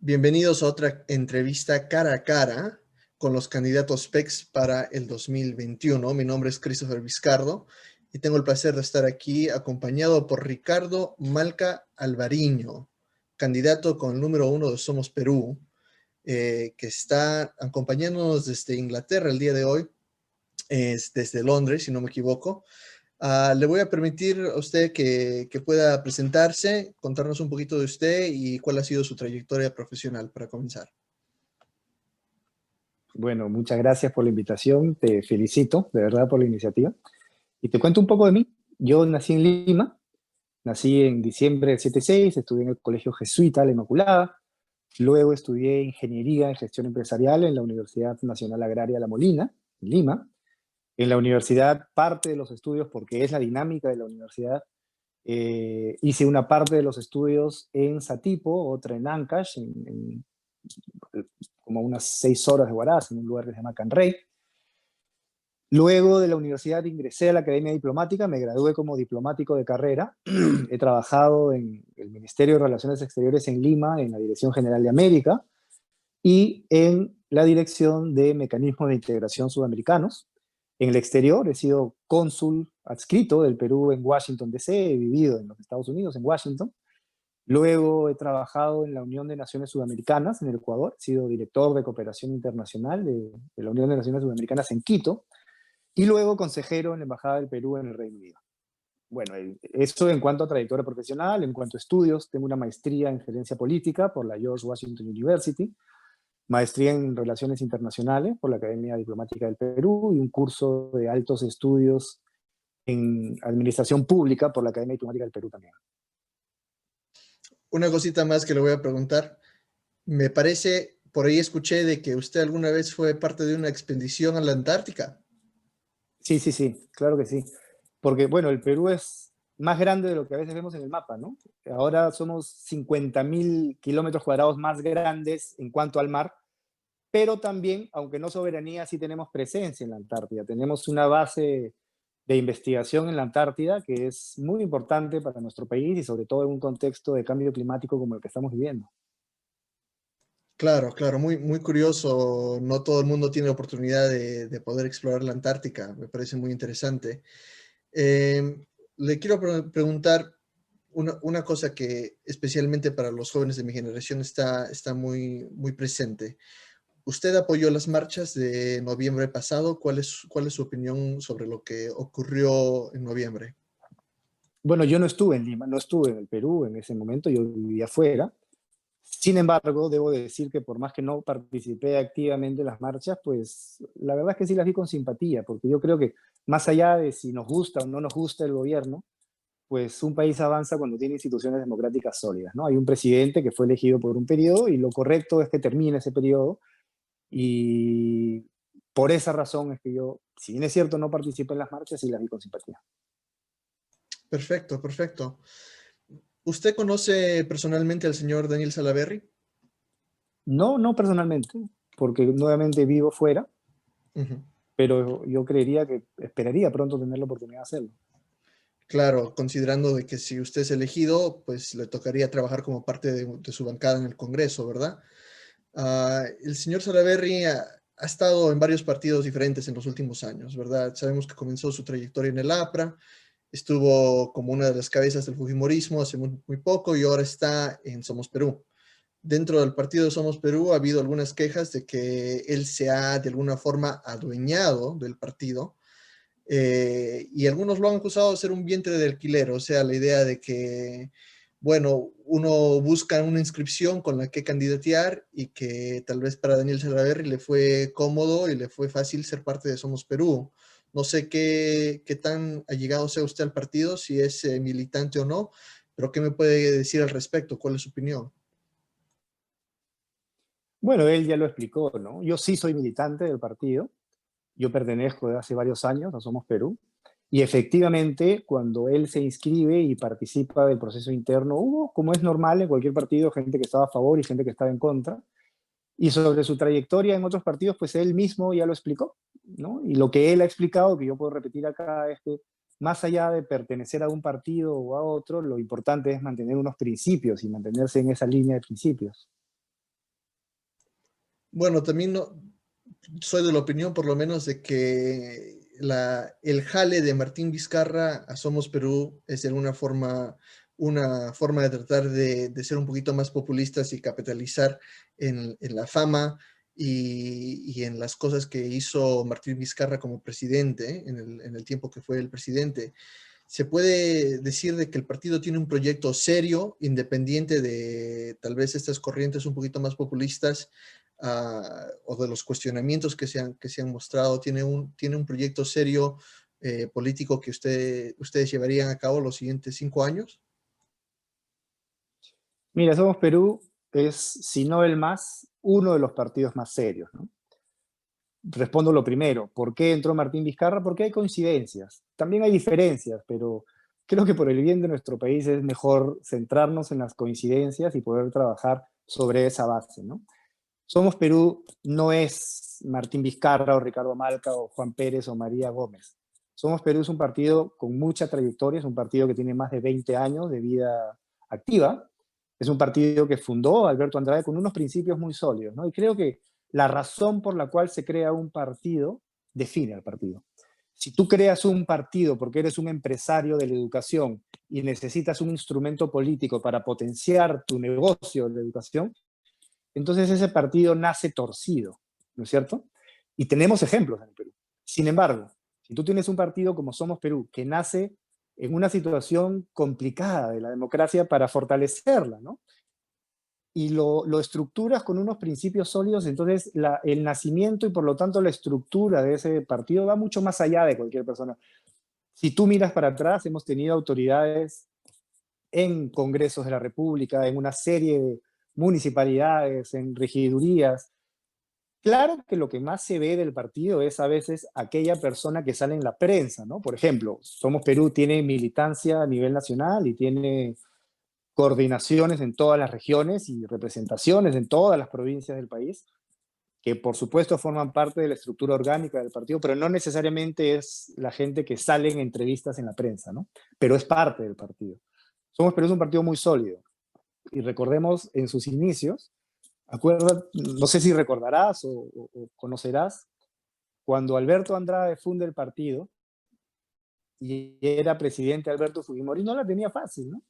Bienvenidos a otra entrevista cara a cara con los candidatos PEX para el 2021. Mi nombre es Christopher Vizcardo y tengo el placer de estar aquí acompañado por Ricardo Malca Alvariño, candidato con el número 1 de Somos Perú, que está acompañándonos desde Inglaterra el día de hoy, desde Londres, si no me equivoco. Le voy a permitir a usted que pueda presentarse, contarnos un poquito de usted y cuál ha sido su trayectoria profesional para comenzar. Bueno, muchas gracias por la invitación, te felicito de verdad por la iniciativa. Y te cuento un poco de mí. Yo nací en Lima, nací en diciembre del 76, estudié en el Colegio Jesuita La Inmaculada, luego estudié Ingeniería en Gestión Empresarial en la Universidad Nacional Agraria La Molina, en Lima. En la universidad, parte de los estudios, porque es la dinámica de la universidad, hice una parte de los estudios en Satipo, otra en Ancash, como unas 6 horas de Huaraz, en un lugar que se llama Canrey. Luego de la universidad ingresé a la Academia Diplomática, me gradué como diplomático de carrera. He trabajado en el Ministerio de Relaciones Exteriores en Lima, en la Dirección General de América, y en la Dirección de Mecanismos de Integración Sudamericanos. En el exterior he sido cónsul adscrito del Perú en Washington, D.C., he vivido en los Estados Unidos, en Washington. Luego he trabajado en la Unión de Naciones Sudamericanas en el Ecuador, he sido director de cooperación internacional de la Unión de Naciones Sudamericanas en Quito, y luego consejero en la Embajada del Perú en el Reino Unido. Bueno, eso en cuanto a trayectoria profesional. En cuanto a estudios, tengo una maestría en gerencia política por la George Washington University, maestría en relaciones internacionales por la Academia Diplomática del Perú y un curso de altos estudios en administración pública por la Academia Diplomática del Perú también. Una cosita más que le voy a preguntar. Me parece, por ahí escuché de que usted alguna vez fue parte de una expedición a la Antártica. Sí, sí, sí, claro que sí. Porque, bueno, el Perú es más grande de lo que a veces vemos en el mapa, ¿no? Ahora somos 50.000 kilómetros cuadrados más grandes en cuanto al mar, pero también, aunque no soberanía, sí tenemos presencia en la Antártida. Tenemos una base de investigación en la Antártida que es muy importante para nuestro país y sobre todo en un contexto de cambio climático como el que estamos viviendo. Claro, claro, muy, muy curioso. No todo el mundo tiene la oportunidad de poder explorar la Antártica. Me parece muy interesante. Le quiero preguntar una cosa que especialmente para los jóvenes de mi generación está muy, muy presente. Usted apoyó las marchas de noviembre pasado. ¿Cuál es su opinión sobre lo que ocurrió en noviembre? Bueno, yo no estuve en Lima, no estuve en el Perú en ese momento, yo vivía afuera. Sin embargo, debo decir que por más que no participé activamente en las marchas, pues la verdad es que sí las vi con simpatía, porque yo creo que más allá de si nos gusta o no nos gusta el gobierno, pues un país avanza cuando tiene instituciones democráticas sólidas, ¿no? Hay un presidente que fue elegido por un periodo y lo correcto es que termine ese periodo, y por esa razón es que yo, si bien es cierto, no participé en las marchas, sí las vi con simpatía. Perfecto, perfecto. ¿Usted conoce personalmente al señor Daniel Salaverry? No, no personalmente, porque nuevamente vivo fuera, Ujú. pero yo creería que esperaría pronto tener la oportunidad de hacerlo. Claro, considerando de que si usted es elegido, pues le tocaría trabajar como parte de su bancada en el Congreso, ¿verdad? El señor Salaverry ha estado en varios partidos diferentes en los últimos años, ¿verdad? Sabemos que comenzó su trayectoria en el APRA, estuvo como una de las cabezas del Fujimorismo hace muy, muy poco y ahora está en Somos Perú. Dentro del partido de Somos Perú ha habido algunas quejas de que él se ha de alguna forma adueñado del partido, y algunos lo han acusado de ser un vientre de alquiler, o sea, la idea de que, bueno, uno busca una inscripción con la que candidatear y que tal vez para Daniel Salaverry le fue cómodo y le fue fácil ser parte de Somos Perú. No sé qué tan allegado sea usted al partido, si es militante o no, pero ¿qué me puede decir al respecto? ¿Cuál es su opinión? Bueno, él ya lo explicó, ¿no? Yo sí soy militante del partido, yo pertenezco desde hace varios años a Somos Perú, y efectivamente cuando él se inscribe y participa del proceso interno, hubo, como es normal en cualquier partido, gente que estaba a favor y gente que estaba en contra, y sobre su trayectoria en otros partidos, pues él mismo ya lo explicó, ¿no? Y lo que él ha explicado, que yo puedo repetir acá, es que más allá de pertenecer a un partido o a otro, lo importante es mantener unos principios y mantenerse en esa línea de principios. Bueno, también no, soy de la opinión, por lo menos, de que el jale de Martín Vizcarra a Somos Perú es de alguna forma una forma de tratar de ser un poquito más populistas y capitalizar en la fama y en las cosas que hizo Martín Vizcarra como presidente, en el tiempo que fue el presidente. Se puede decir de que el partido tiene un proyecto serio, independiente de tal vez estas corrientes un poquito más populistas, o de los cuestionamientos que se han mostrado. Tiene un proyecto serio, político, que ustedes llevarían a cabo los siguientes 5 años. Mira, Somos Perú es, si no el más, uno de los partidos más serios, ¿no? Respondo lo primero, ¿por qué entró Martín Vizcarra? Porque hay coincidencias, también hay diferencias, pero creo que por el bien de nuestro país es mejor centrarnos en las coincidencias y poder trabajar sobre esa base, ¿no? Somos Perú no es Martín Vizcarra o Ricardo Malca o Juan Pérez o María Gómez. Somos Perú es un partido con mucha trayectoria, es un partido que tiene más de 20 años de vida activa, es un partido que fundó Alberto Andrade con unos principios muy sólidos, ¿no? Y creo que la razón por la cual se crea un partido define al partido. Si tú creas un partido porque eres un empresario de la educación y necesitas un instrumento político para potenciar tu negocio de la educación, entonces ese partido nace torcido, ¿no es cierto? Y tenemos ejemplos en el Perú. Sin embargo, si tú tienes un partido como Somos Perú, que nace en una situación complicada de la democracia para fortalecerla, ¿no? Y lo estructuras con unos principios sólidos, entonces el nacimiento y por lo tanto la estructura de ese partido va mucho más allá de cualquier persona. Si tú miras para atrás, hemos tenido autoridades en congresos de la República, en una serie de municipalidades, en regidurías. Claro que lo que más se ve del partido es a veces aquella persona que sale en la prensa, ¿no? Por ejemplo, Somos Perú tiene militancia a nivel nacional y tiene coordinaciones en todas las regiones y representaciones en todas las provincias del país, que por supuesto forman parte de la estructura orgánica del partido, pero no necesariamente es la gente que sale en entrevistas en la prensa, ¿no? Pero es parte del partido. Somos Perú es un partido muy sólido. Y recordemos en sus inicios, no sé si recordarás o conocerás, cuando Alberto Andrade funda el partido y era presidente Alberto Fujimori, no la tenía fácil, ¿no?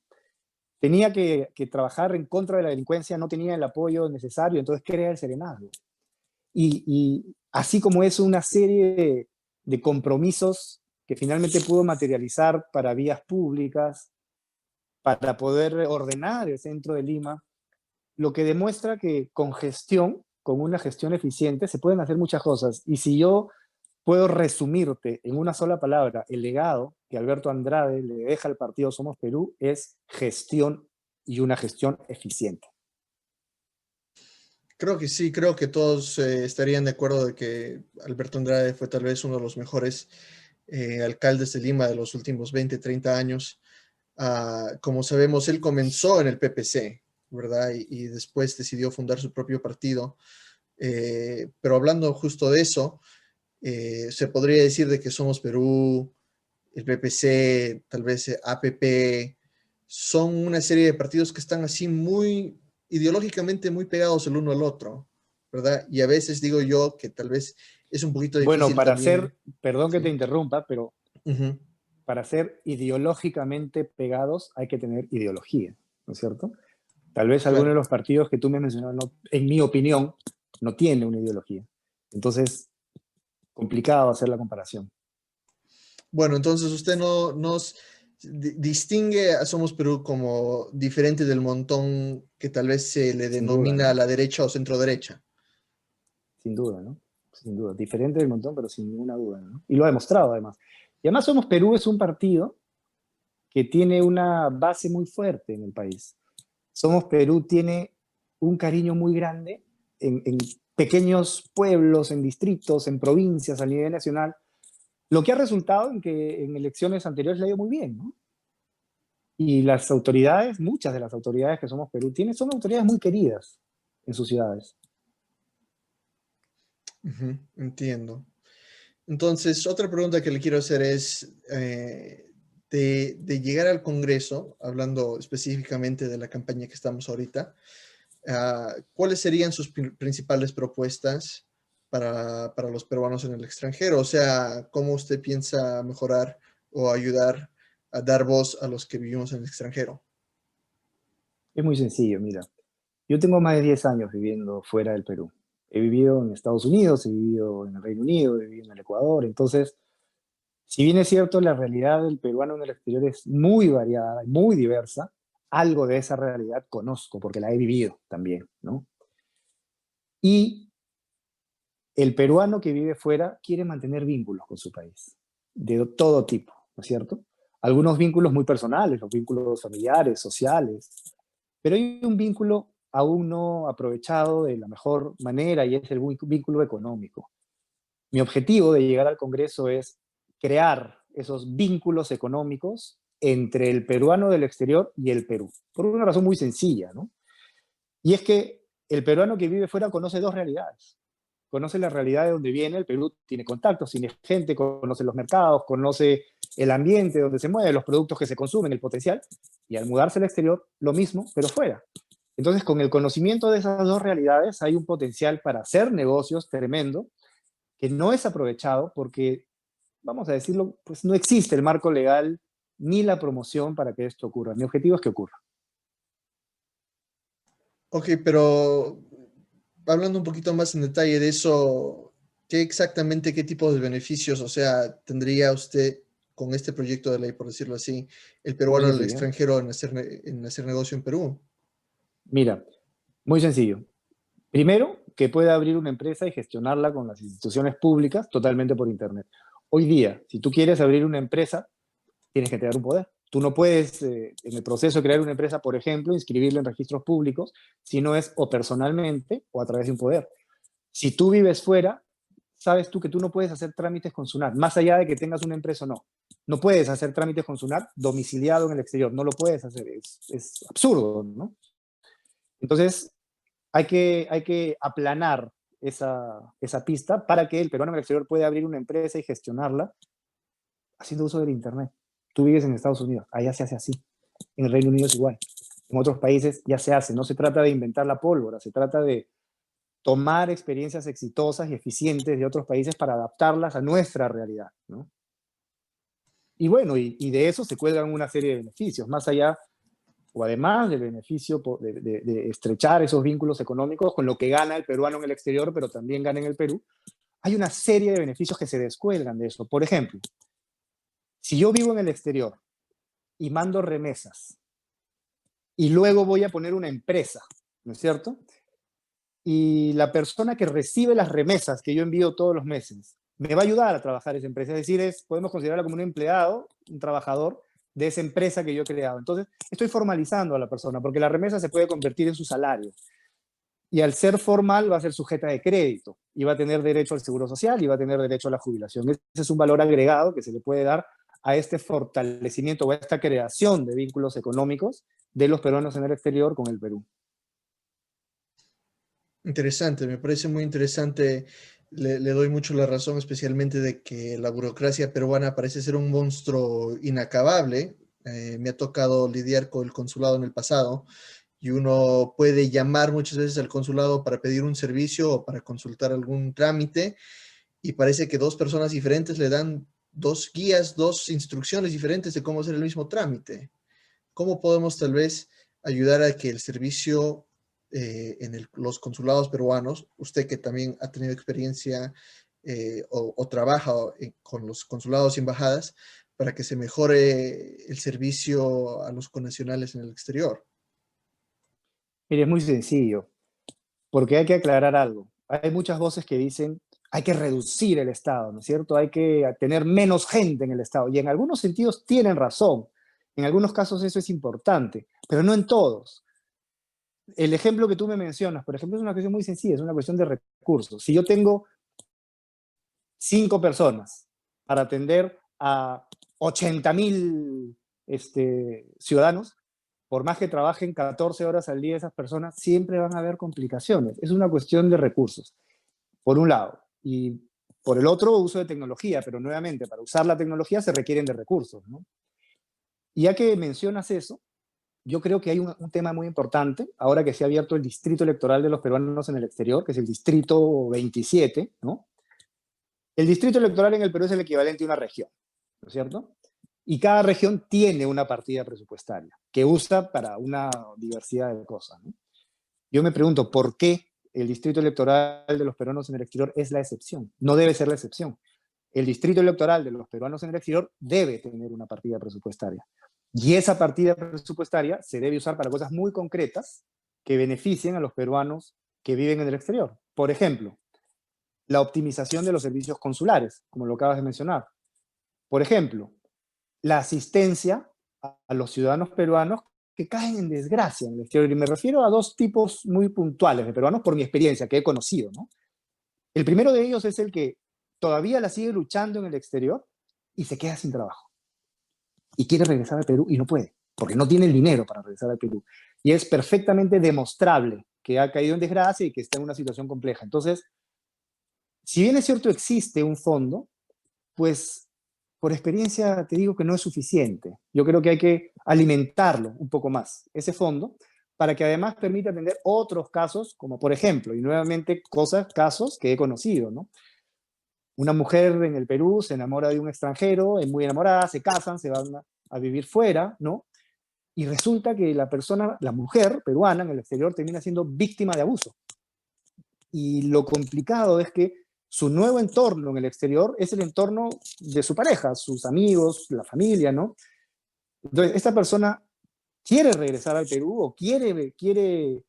Tenía que trabajar en contra de la delincuencia, no tenía el apoyo necesario, entonces crea el Serenazgo. Y así como es una serie de compromisos que finalmente pudo materializar para vías públicas, para poder ordenar el centro de Lima, lo que demuestra que con gestión, con una gestión eficiente, se pueden hacer muchas cosas. Y si yo puedo resumirte en una sola palabra, el legado que Alberto Andrade le deja al partido Somos Perú es gestión y una gestión eficiente. Creo que sí, creo que todos estarían de acuerdo de que Alberto Andrade fue tal vez uno de los mejores alcaldes de Lima de los últimos 20, 30 años. Como sabemos, él comenzó en el PPC, ¿verdad? Y después decidió fundar su propio partido. Pero hablando justo de eso, se podría decir de que Somos Perú, el PPC, tal vez APP, son una serie de partidos que están así muy ideológicamente muy pegados el uno al otro, ¿verdad? Y a veces digo yo que tal vez es un poquito Bueno, difícil también. perdón que te Sí. interrumpa, pero Ujú. para ser ideológicamente pegados hay que tener ideología, ¿no es cierto? Tal vez alguno de Claro. los partidos que tú me mencionaste, no, en mi opinión, no tiene una ideología. Entonces, complicado hacer la comparación. Bueno, entonces usted no nos distingue a Somos Perú como diferente del montón que tal vez se le Sin duda, denomina a ¿no? la derecha o centro derecha. Sin duda, ¿no? Sin duda. Diferente del montón, pero sin ninguna duda, ¿no? Y lo ha demostrado, además. Y además Somos Perú es un partido que tiene una base muy fuerte en el país. Somos Perú tiene un cariño muy grande en pequeños pueblos, en distritos, en provincias a nivel nacional, lo que ha resultado en que en elecciones anteriores le ha ido muy bien, ¿no? Y las autoridades, muchas de las autoridades que Somos Perú tiene, son autoridades muy queridas en sus ciudades. Ujú, entiendo. Entonces, otra pregunta que le quiero hacer es, de llegar al Congreso, hablando específicamente de la campaña que estamos ahorita, ¿cuáles serían sus principales propuestas para los peruanos en el extranjero? O sea, ¿cómo usted piensa mejorar o ayudar a dar voz a los que vivimos en el extranjero? Es muy sencillo, mira. Yo tengo más de 10 años viviendo fuera del Perú. He vivido en Estados Unidos, he vivido en el Reino Unido, he vivido en el Ecuador. Entonces, si bien es cierto, la realidad del peruano en el exterior es muy variada y muy diversa, algo de esa realidad conozco porque la he vivido también, ¿no? Y el peruano que vive fuera quiere mantener vínculos con su país, de todo tipo, ¿no es cierto? Algunos vínculos muy personales, los vínculos familiares, sociales, pero hay un vínculo aún no aprovechado de la mejor manera y es el vínculo económico. Mi objetivo de llegar al Congreso es crear esos vínculos económicos entre el peruano del exterior y el Perú, por una razón muy sencilla, ¿no? Y es que el peruano que vive fuera conoce dos realidades. Conoce la realidad de donde viene, el Perú tiene contactos, tiene gente, conoce los mercados, conoce el ambiente donde se mueve, los productos que se consumen, el potencial, y al mudarse al exterior, lo mismo, pero fuera. Entonces, con el conocimiento de esas dos realidades, hay un potencial para hacer negocios tremendo que no es aprovechado porque, vamos a decirlo, pues no existe el marco legal ni la promoción para que esto ocurra. Mi objetivo es que ocurra. Ok, pero hablando un poquito más en detalle de eso, ¿qué exactamente, qué tipo de beneficios, o sea, tendría usted con este proyecto de ley, por decirlo así, el Muy peruano del sencillo. extranjero en hacer negocio en Perú? Mira, muy sencillo. Primero, que pueda abrir una empresa y gestionarla con las instituciones públicas totalmente por Internet. Hoy día, si tú quieres abrir una empresa, tienes que tener un poder. Tú no puedes, en el proceso de crear una empresa, por ejemplo, inscribirla en registros públicos, si no es o personalmente o a través de un poder. Si tú vives fuera, sabes tú que tú no puedes hacer trámites con SUNAT, más allá de que tengas una empresa o no. No puedes hacer trámites con SUNAT domiciliado en el exterior, no lo puedes hacer, es absurdo, ¿no? Entonces, hay que aplanar esa pista para que el peruano en el exterior pueda abrir una empresa y gestionarla haciendo uso del Internet. Tú vives en Estados Unidos, allá se hace así. En el Reino Unido es igual. En otros países ya se hace. No se trata de inventar la pólvora, se trata de tomar experiencias exitosas y eficientes de otros países para adaptarlas a nuestra realidad, ¿no? Y bueno, y de eso se cuelgan una serie de beneficios, más allá o además del beneficio de estrechar esos vínculos económicos con lo que gana el peruano en el exterior, pero también gana en el Perú, hay una serie de beneficios que se descuelgan de eso. Por ejemplo, si yo vivo en el exterior y mando remesas y luego voy a poner una empresa, ¿no es cierto? Y la persona que recibe las remesas que yo envío todos los meses me va a ayudar a trabajar esa empresa. Es decir, podemos considerarla como un empleado, un trabajador de esa empresa que yo he creado. Entonces, estoy formalizando a la persona porque la remesa se puede convertir en su salario. Y al ser formal va a ser sujeta de crédito y va a tener derecho al seguro social y va a tener derecho a la jubilación. Ese es un valor agregado que se le puede dar a este fortalecimiento o a esta creación de vínculos económicos de los peruanos en el exterior con el Perú. Interesante, me parece muy interesante. Le doy mucho la razón, especialmente de que la burocracia peruana parece ser un monstruo inacabable. Me ha tocado lidiar con el consulado en el pasado y uno puede llamar muchas veces al consulado para pedir un servicio o para consultar algún trámite y parece que dos personas diferentes le dan dos guías, dos instrucciones diferentes de cómo hacer el mismo trámite. ¿Cómo podemos tal vez ayudar a que el servicio los consulados peruanos, usted que también ha tenido experiencia o trabaja con los consulados y embajadas, para que se mejore el servicio a los connacionales en el exterior? Mire, es muy sencillo, porque hay que aclarar algo. Hay muchas voces que dicen hay que reducir el Estado, ¿no es cierto? Hay que tener menos gente en el Estado. Y en algunos sentidos tienen razón. En algunos casos eso es importante, pero no en todos. El ejemplo que tú me mencionas, por ejemplo, es una cuestión muy sencilla, es una cuestión de recursos. Si yo tengo 5 personas para atender a 80.000 ciudadanos, por más que trabajen 14 horas al día esas personas, siempre van a haber complicaciones. Es una cuestión de recursos, por un lado. Y por el otro, uso de tecnología, pero nuevamente, para usar la tecnología se requieren de recursos, ¿no? Y ya que mencionas eso, yo creo que hay un tema muy importante, ahora que se ha abierto el distrito electoral de los peruanos en el exterior, que es el distrito 27, ¿no? El distrito electoral en el Perú es el equivalente a una región, ¿no es cierto? Y cada región tiene una partida presupuestaria que usa para una diversidad de cosas, ¿no? Yo me pregunto, ¿por qué el distrito electoral de los peruanos en el exterior es la excepción? No debe ser la excepción. El distrito electoral de los peruanos en el exterior debe tener una partida presupuestaria. Y esa partida presupuestaria se debe usar para cosas muy concretas que beneficien a los peruanos que viven en el exterior. Por ejemplo, la optimización de los servicios consulares, como lo acabas de mencionar. Por ejemplo, la asistencia a los ciudadanos peruanos que caen en desgracia en el exterior. Y me refiero a dos tipos muy puntuales de peruanos por mi experiencia, que he conocido, ¿no? El primero de ellos es el que todavía la sigue luchando en el exterior y se queda sin trabajo. Y quiere regresar al Perú y no puede, porque no tiene el dinero para regresar al Perú. Y es perfectamente demostrable que ha caído en desgracia y que está en una situación compleja. Entonces, si bien es cierto existe un fondo, pues por experiencia te digo que no es suficiente. Yo creo que hay que alimentarlo un poco más, ese fondo, para que además permita atender otros casos, como por ejemplo, y nuevamente casos que he conocido, ¿no? Una mujer en el Perú se enamora de un extranjero, es muy enamorada, se casan, se van a vivir fuera, ¿no? Y resulta que la persona, la mujer peruana en el exterior termina siendo víctima de abuso. Y lo complicado es que su nuevo entorno en el exterior es el entorno de su pareja, sus amigos, la familia, ¿no? Entonces, esta persona quiere regresar al Perú o quiere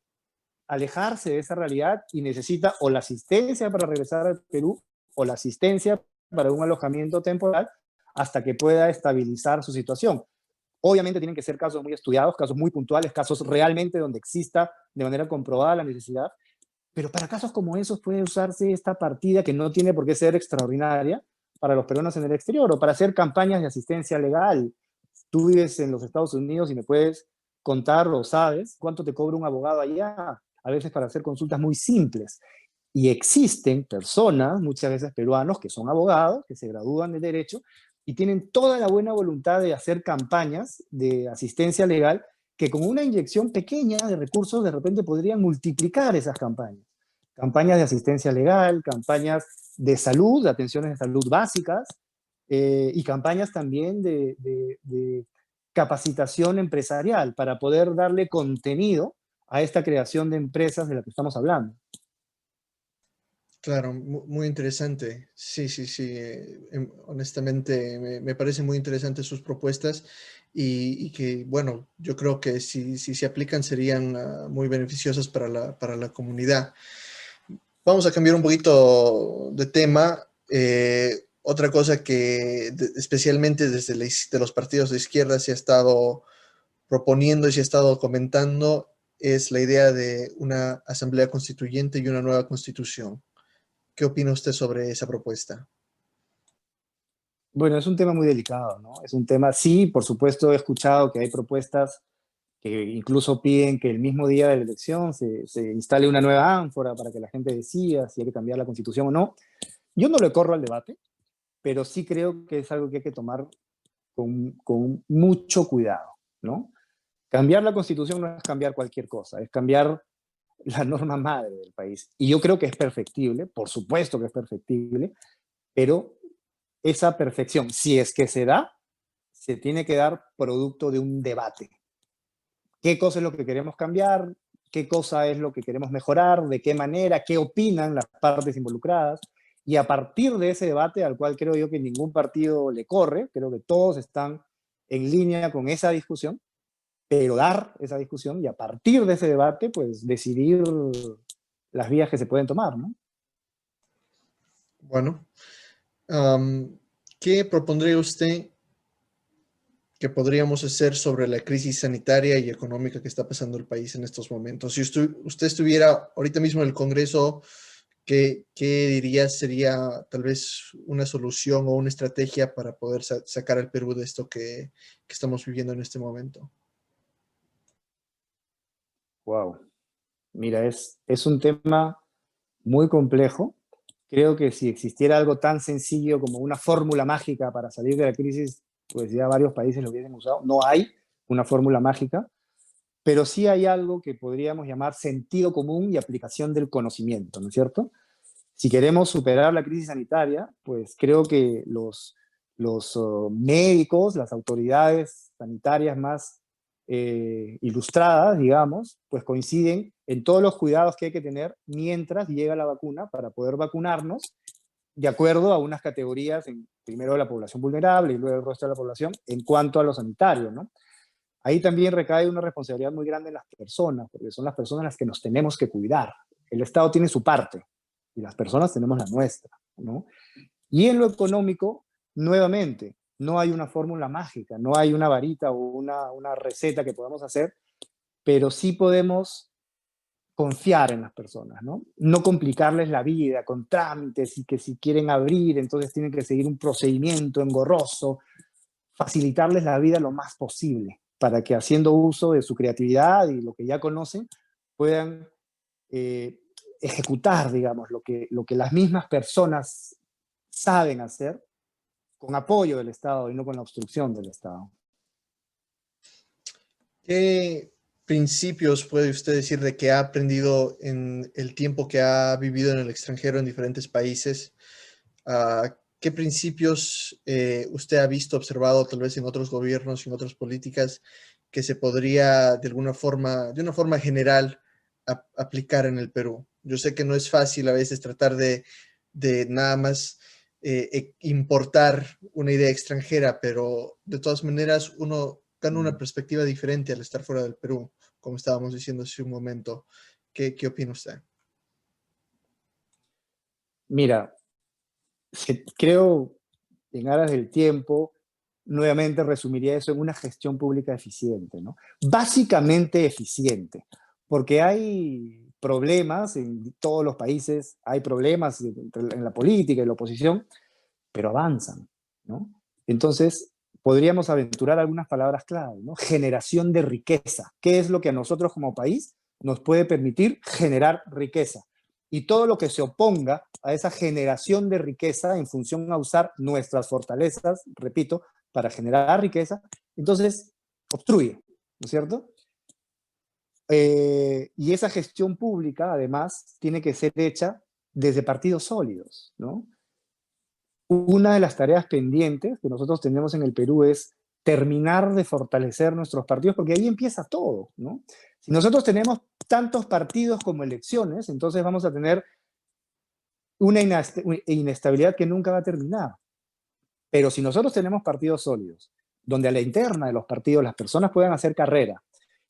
alejarse de esa realidad y necesita o la asistencia para regresar al Perú o la asistencia para un alojamiento temporal hasta que pueda estabilizar su situación. Obviamente tienen que ser casos muy estudiados, casos muy puntuales, casos realmente donde exista de manera comprobada la necesidad, pero para casos como esos puede usarse esta partida que no tiene por qué ser extraordinaria para los peruanos en el exterior o para hacer campañas de asistencia legal. Tú vives en los Estados Unidos y me puedes contar o sabes cuánto te cobra un abogado allá, a veces para hacer consultas muy simples. Y existen personas, muchas veces peruanos, que son abogados, que se gradúan de Derecho y tienen toda la buena voluntad de hacer campañas de asistencia legal que con una inyección pequeña de recursos de repente podrían multiplicar esas campañas. Campañas de asistencia legal, campañas de salud, de atenciones de salud básicas, y campañas también de capacitación empresarial para poder darle contenido a esta creación de empresas de la que estamos hablando. Claro, muy interesante. Sí, sí, sí. Honestamente, me parecen muy interesantes sus propuestas y que, bueno, yo creo que si se aplican serían muy beneficiosas para la comunidad. Vamos a cambiar un poquito de tema. Otra cosa que especialmente desde de los partidos de izquierda se ha estado proponiendo y se ha estado comentando es la idea de una asamblea constituyente y una nueva constitución. ¿Qué opina usted sobre esa propuesta? Bueno, es un tema muy delicado, ¿no? Es un tema, sí, por supuesto, he escuchado que hay propuestas que incluso piden que el mismo día de la elección se instale una nueva ánfora para que la gente decida si hay que cambiar la constitución o no. Yo no le corro al debate, pero sí creo que es algo que hay que tomar con mucho cuidado, ¿no? Cambiar la constitución no es cambiar cualquier cosa, es cambiar la norma madre del país. Y yo creo que es perfectible, por supuesto que es perfectible, pero esa perfección, si es que se da, se tiene que dar producto de un debate. ¿Qué cosa es lo que queremos cambiar? ¿Qué cosa es lo que queremos mejorar? ¿De qué manera? ¿Qué opinan las partes involucradas? Y a partir de ese debate, al cual creo yo que ningún partido le corre, creo que todos están en línea con esa discusión, pero dar esa discusión y a partir de ese debate, pues decidir las vías que se pueden tomar, ¿no? Bueno, ¿qué propondría usted que podríamos hacer sobre la crisis sanitaria y económica que está pasando el país en estos momentos? Si usted estuviera ahorita mismo en el Congreso, ¿qué diría sería tal vez una solución o una estrategia para poder sacar al Perú de esto que estamos viviendo en este momento? Wow. Mira, es un tema muy complejo. Creo que si existiera algo tan sencillo como una fórmula mágica para salir de la crisis, pues ya varios países lo hubiesen usado. No hay una fórmula mágica. pero sí hay algo que podríamos llamar sentido común y aplicación del conocimiento, ¿no es cierto? Si queremos superar la crisis sanitaria, pues creo que los médicos, las autoridades sanitarias más ilustradas, digamos, pues coinciden en todos los cuidados que hay que tener mientras llega la vacuna para poder vacunarnos de acuerdo a unas categorías, primero de la población vulnerable y luego el resto de la población, en cuanto a lo sanitario, ¿no? Ahí también recae una responsabilidad muy grande en las personas, porque son las personas las que nos tenemos que cuidar. El Estado tiene su parte y las personas tenemos la nuestra, ¿no? Y en lo económico, nuevamente, no hay una fórmula mágica, no hay una varita o una receta que podamos hacer, pero sí podemos confiar en las personas, ¿no? No complicarles la vida con trámites y que si quieren abrir, entonces tienen que seguir un procedimiento engorroso, facilitarles la vida lo más posible para que haciendo uso de su creatividad y lo que ya conocen, puedan eh, ejecutar, digamos, lo que las mismas personas saben hacer con apoyo del Estado y no con la obstrucción del Estado. ¿Qué principios puede usted decir de que ha aprendido en el tiempo que ha vivido en el extranjero en diferentes países? ¿Qué principios usted ha visto, observado tal vez en otros gobiernos, en otras políticas, que se podría de alguna forma, de una forma general, aplicar en el Perú? Yo sé que no es fácil a veces tratar de nada más importar una idea extranjera, pero de todas maneras uno gana una perspectiva diferente al estar fuera del Perú, como estábamos diciendo hace un momento. ¿Qué opina usted? Mira, creo, en aras del tiempo, nuevamente resumiría eso en una gestión pública eficiente, ¿no? Básicamente eficiente, porque hay problemas en todos los países, hay problemas en la política y la oposición, pero avanzan, ¿no? Entonces, podríamos aventurar algunas palabras clave, ¿no? Generación de riqueza. ¿Qué es lo que a nosotros como país nos puede permitir generar riqueza? Y todo lo que se oponga a esa generación de riqueza en función a usar nuestras fortalezas, repito, para generar riqueza, entonces obstruye, ¿no es cierto? Y esa gestión pública, además, tiene que ser hecha desde partidos sólidos, ¿no? Una de las tareas pendientes que nosotros tenemos en el Perú es terminar de fortalecer nuestros partidos, porque ahí empieza todo, ¿no? Si nosotros tenemos tantos partidos como elecciones, entonces vamos a tener una inestabilidad que nunca va a terminar. Pero si nosotros tenemos partidos sólidos, donde a la interna de los partidos las personas puedan hacer carrera,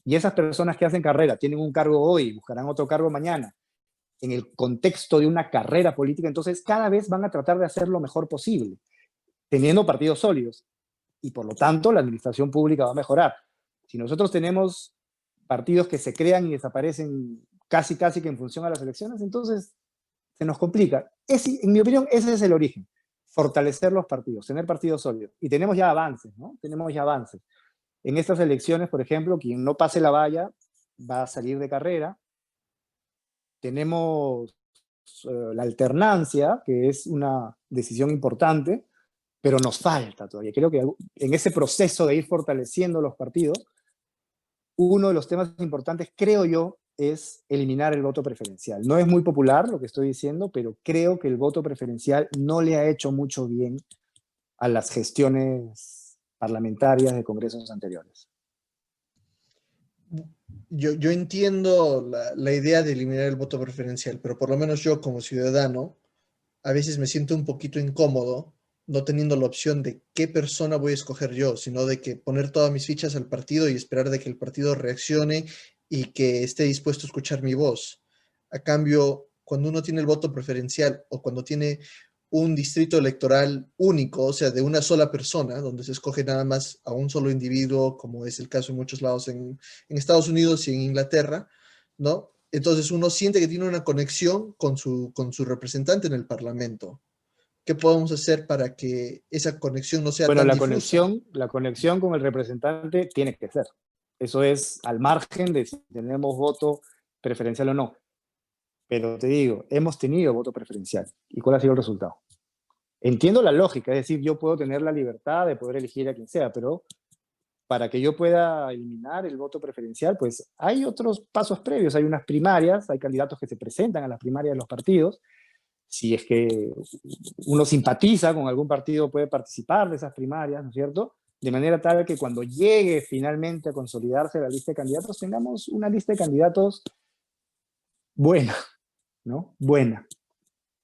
y esas personas que hacen carrera tienen un cargo hoy, buscarán otro cargo mañana, en el contexto de una carrera política, entonces cada vez van a tratar de hacer lo mejor posible, teniendo partidos sólidos. Y por lo tanto, la administración pública va a mejorar. Si nosotros tenemos partidos que se crean y desaparecen casi que en función a las elecciones, entonces se nos complica. En mi opinión, ese es el origen. Fortalecer los partidos, tener partidos sólidos. Y tenemos ya avances, ¿no? Tenemos ya avances. En estas elecciones, por ejemplo, quien no pase la valla va a salir de carrera. Tenemos la alternancia, que es una decisión importante, pero nos falta todavía. Creo que en ese proceso de ir fortaleciendo los partidos, uno de los temas importantes, creo yo, es eliminar el voto preferencial. No es muy popular lo que estoy diciendo, pero creo que el voto preferencial no le ha hecho mucho bien a las gestiones parlamentarias de congresos anteriores. Yo entiendo la idea de eliminar el voto preferencial, pero por lo menos yo como ciudadano a veces me siento un poquito incómodo no teniendo la opción de qué persona voy a escoger yo, sino de que poner todas mis fichas al partido y esperar de que el partido reaccione y que esté dispuesto a escuchar mi voz. A cambio, cuando uno tiene el voto preferencial o cuando tiene un distrito electoral único, o sea, de una sola persona, donde se escoge nada más a un solo individuo, como es el caso en muchos lados en Estados Unidos y en Inglaterra, ¿no? Entonces uno siente que tiene una conexión con su representante en el Parlamento. ¿Qué podemos hacer para que esa conexión no sea Bueno, tan difusa? la conexión con el representante tiene que ser. Eso es al margen de si tenemos voto preferencial o no. Pero te digo, hemos tenido voto preferencial. ¿Y cuál ha sido el resultado? Entiendo la lógica, es decir, yo puedo tener la libertad de poder elegir a quien sea, pero para que yo pueda eliminar el voto preferencial, pues hay otros pasos previos, hay unas primarias, hay candidatos que se presentan a las primarias de los partidos. Si es que uno simpatiza con algún partido, puede participar de esas primarias, ¿no es cierto? De manera tal que cuando llegue finalmente a consolidarse la lista de candidatos, tengamos una lista de candidatos buena, ¿no? Buena,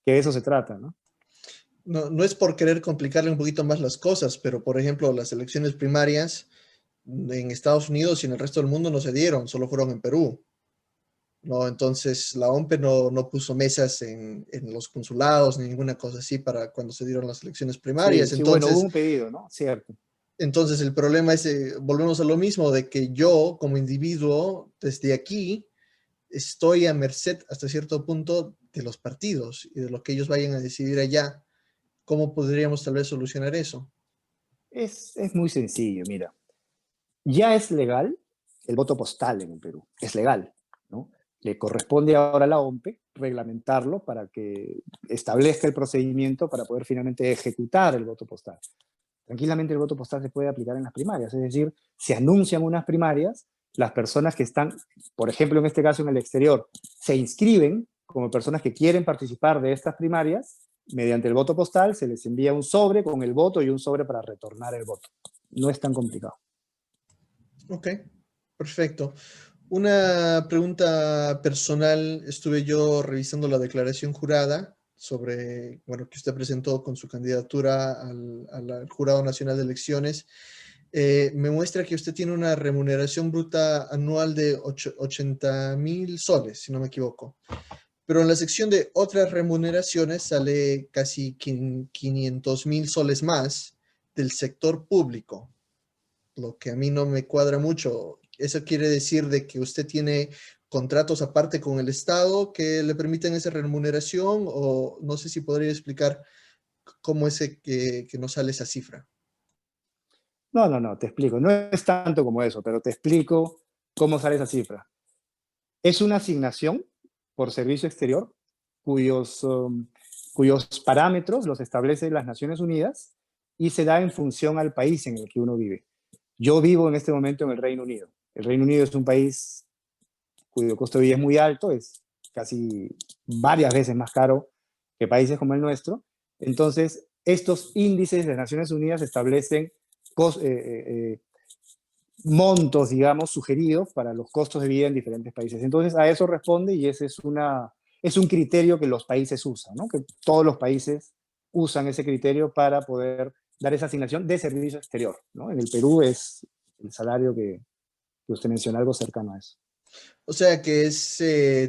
que de eso se trata, ¿no? No, no es por querer complicarle un poquito más las cosas, pero por ejemplo, las elecciones primarias en Estados Unidos y en el resto del mundo no se dieron, solo fueron en Perú. ¿No? Entonces la OMPE no puso mesas en los consulados ni ninguna cosa así para cuando se dieron las elecciones Sí, primarias. sí, bueno, hubo Entonces, un pedido, ¿no? Cierto. entonces el problema es, volvemos a lo mismo, de que yo como individuo desde aquí estoy a merced hasta cierto punto de los partidos y de lo que ellos vayan a decidir allá. ¿Cómo podríamos tal vez solucionar eso? Es muy sencillo, mira. Ya es legal el voto postal en el Perú, es legal, ¿no? Le corresponde ahora a la OMPE reglamentarlo para que establezca el procedimiento para poder finalmente ejecutar el voto postal. Tranquilamente el voto postal se puede aplicar en las primarias, es decir, se anuncian unas primarias, las personas que están, por ejemplo, en este caso en el exterior, se inscriben como personas que quieren participar de estas primarias, mediante el voto postal se les envía un sobre con el voto y un sobre para retornar el voto. No es tan complicado. Ok, perfecto. Una pregunta personal, estuve yo revisando la declaración jurada sobre, bueno, que usted presentó con su candidatura al Jurado Nacional de Elecciones. Me muestra que usted tiene una remuneración bruta anual de 80.000 soles, si no me equivoco. Pero en la sección de otras remuneraciones sale casi 500.000 soles más del sector público, lo que a mí no me cuadra mucho. Eso quiere decir de que usted tiene contratos aparte con el Estado que le permiten esa remuneración, o no sé si podría explicar cómo es que no sale esa cifra. No, no, no, te explico. No es tanto como eso, pero te explico cómo sale esa cifra. Es una asignación por servicio exterior cuyos parámetros los establecen las Naciones Unidas y se da en función al país en el que uno vive. Yo vivo en este momento en el Reino Unido. El Reino Unido es un país cuyo costo de vida es muy alto, es casi varias veces más caro que países como el nuestro. Entonces, estos índices de Naciones Unidas establecen montos, digamos, sugeridos para los costos de vida en diferentes países. Entonces, a eso responde y ese es un criterio que los países usan, ¿no? Que todos los países usan ese criterio para poder dar esa asignación de servicio exterior, ¿no? En el Perú es el salario que usted menciona, algo cercano a eso. O sea que es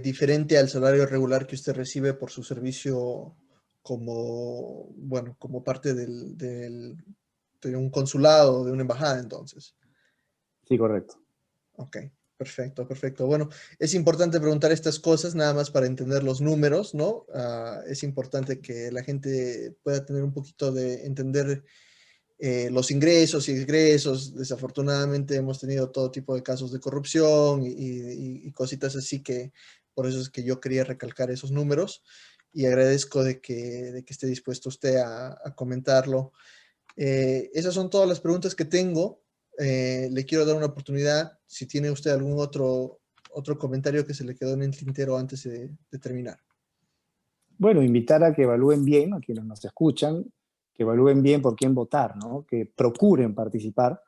diferente al salario regular que usted recibe por su servicio como, bueno, como parte de un consulado, de una embajada, entonces. Sí, correcto. Ok, perfecto, perfecto. Bueno, es importante preguntar estas cosas nada más para entender los números, ¿no? Es importante que la gente pueda tener un poquito de entender los ingresos y egresos. Desafortunadamente hemos tenido todo tipo de casos de corrupción y cositas así, que por eso es que yo quería recalcar esos números y agradezco de que esté dispuesto usted a comentarlo. Esas son todas las preguntas que tengo. Le quiero dar una oportunidad si tiene usted algún otro comentario que se le quedó en el tintero antes de terminar. Bueno, invitar a que evalúen bien, a quienes nos escuchan, que evalúen bien por quién votar, ¿no? Que procuren participar,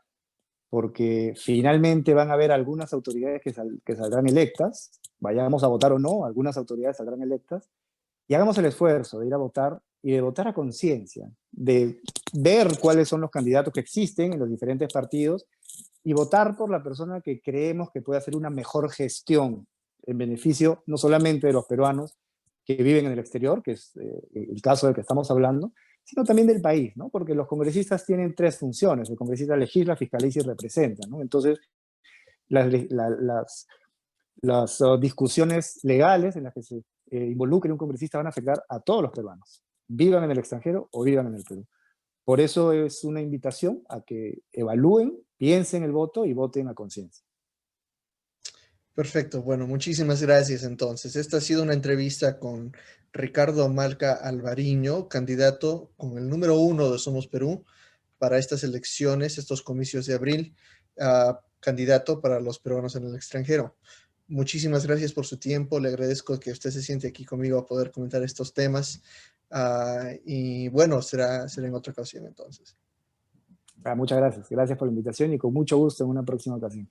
porque finalmente van a haber algunas autoridades que saldrán electas, vayamos a votar o no, algunas autoridades saldrán electas, y hagamos el esfuerzo de ir a votar y de votar a conciencia, de ver cuáles son los candidatos que existen en los diferentes partidos y votar por la persona que creemos que puede hacer una mejor gestión en beneficio no solamente de los peruanos que viven en el exterior, que es el caso del que estamos hablando, sino también del país, ¿no? Porque los congresistas tienen tres funciones. El congresista legisla, fiscaliza y representa, ¿no? Entonces, las, discusiones legales en las que se involucre un congresista van a afectar a todos los peruanos, vivan en el extranjero o vivan en el Perú. Por eso es una invitación a que evalúen, piensen el voto y voten a conciencia. Perfecto, bueno, muchísimas gracias entonces. Esta ha sido una entrevista con Ricardo Malca Alvariño, candidato con el número 1 de Somos Perú para estas elecciones, estos comicios de abril. candidato para los peruanos en el extranjero. Muchísimas gracias por su tiempo. Le agradezco que usted se siente aquí conmigo a poder comentar estos temas. Y bueno, será en otra ocasión entonces. Muchas gracias. Gracias por la invitación y con mucho gusto en una próxima ocasión.